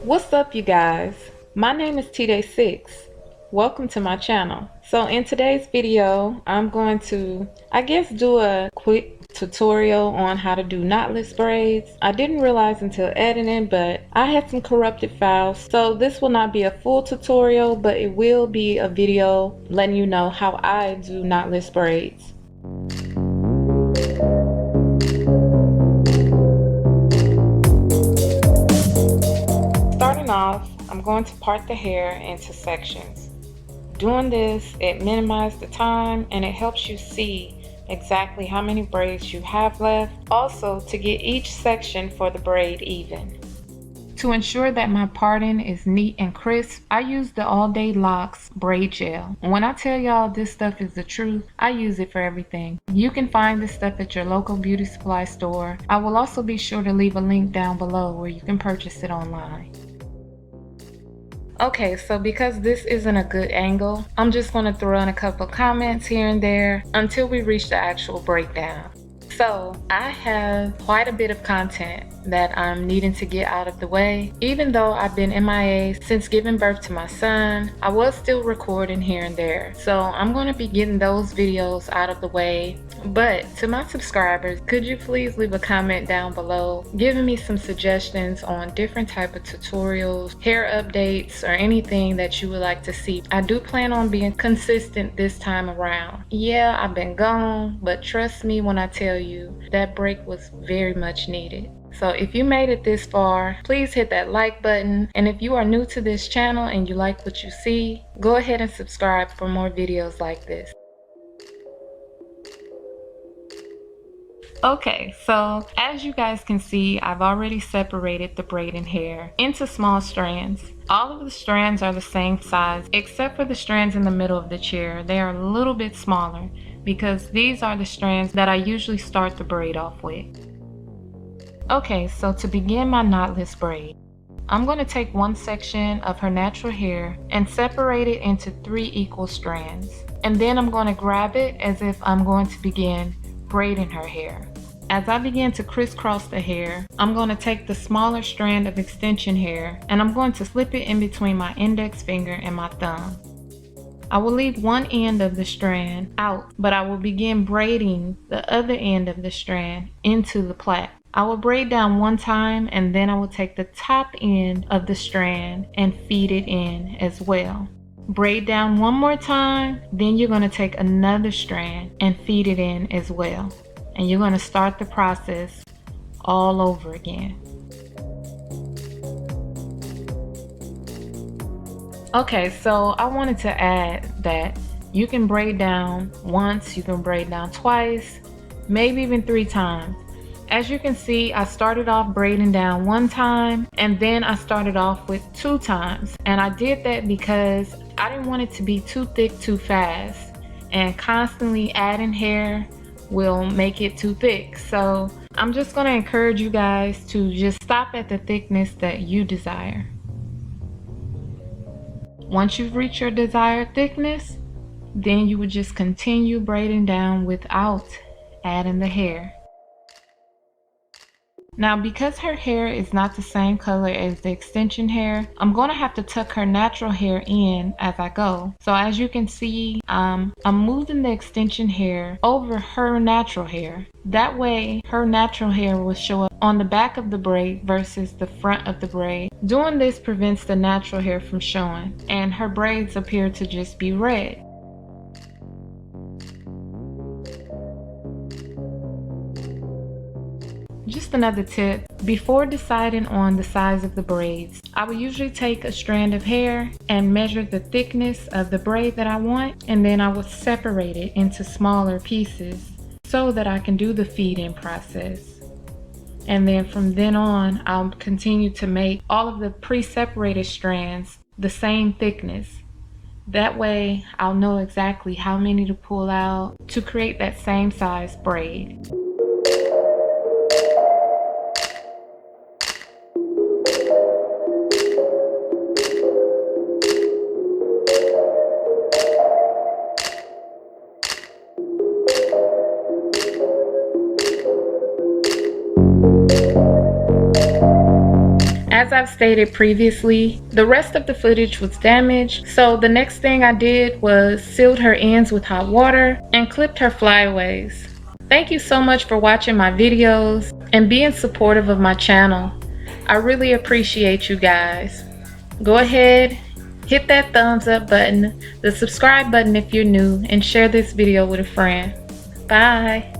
What's up, you guys? My name is T-Day6. Welcome to my channel. So in today's video, I'm going to, do a quick tutorial on how to do knotless braids. I didn't realize until editing, but I had some corrupted files. So this will not be a full tutorial, but it will be a video letting you know how I do knotless braids. Starting off, I'm going to part the hair into sections. Doing this, it minimizes the time and it helps you see exactly how many braids you have left. Also, to get each section for the braid even. To ensure that my parting is neat and crisp, I use the All Day Locks braid gel. When I tell y'all this stuff is the truth, I use it for everything. You can find this stuff at your local beauty supply store. I will also be sure to leave a link down below where you can purchase it online. Okay, so because this isn't a good angle, I'm just going to throw in a couple comments here and there until we reach the actual breakdown. So I have quite a bit of content that I'm needing to get out of the way. Even though I've been MIA since giving birth to my son, I was still recording here and there. So I'm going to be getting those videos out of the way. But to my subscribers, could you please leave a comment down below giving me some suggestions on different type of tutorials, hair updates, or anything that you would like to see. I do plan on being consistent this time around. Yeah, I've been gone, but trust me when I tell you that break was very much needed. So if you made it this far, please hit that like button. And if you are new to this channel and you like what you see, go ahead and subscribe for more videos like this. Okay, so as you guys can see, I've already separated the braiding hair into small strands. All of the strands are the same size except for the strands in the middle of the chair. They are a little bit smaller because these are the strands that I usually start the braid off with. Okay, so to begin my knotless braid, I'm going to take one section of her natural hair and separate it into 3 equal strands. And then I'm going to grab it as if I'm going to begin braiding her hair. As I begin to crisscross the hair, I'm going to take the smaller strand of extension hair and I'm going to slip it in between my index finger and my thumb. I will leave one end of the strand out, but I will begin braiding the other end of the strand into the plait. I will braid down one time and then I will take the top end of the strand and feed it in as well. Braid down one more time, then you're going to take another strand and feed it in as well. And you're going to start the process all over again. Okay, so I wanted to add that you can braid down once, you can braid down twice, maybe even 3 times. As you can see, I started off braiding down 1 time and then I started off with 2 times. And I did that because I didn't want it to be too thick too fast, and constantly adding hair will make it too thick. So I'm just going to encourage you guys to just stop at the thickness that you desire. Once you've reached your desired thickness, then you would just continue braiding down without adding the hair. Now, because her hair is not the same color as the extension hair, I'm going to have to tuck her natural hair in as I go. So as you can see, I'm moving the extension hair over her natural hair. That way, her natural hair will show up on the back of the braid versus the front of the braid. Doing this prevents the natural hair from showing, and her braids appear to just be red. Just another tip, before deciding on the size of the braids, I would usually take a strand of hair and measure the thickness of the braid that I want, and then I would separate it into smaller pieces so that I can do the feed-in process. And then from then on, I'll continue to make all of the pre-separated strands the same thickness. That way, I'll know exactly how many to pull out to create that same size braid. As I've stated previously, the rest of the footage was damaged, so the next thing I did was sealed her ends with hot water and clipped her flyaways. Thank you so much for watching my videos and being supportive of my channel. I really appreciate you guys. Go ahead, hit that thumbs up button, the subscribe button if you're new, and share this video with a friend. Bye.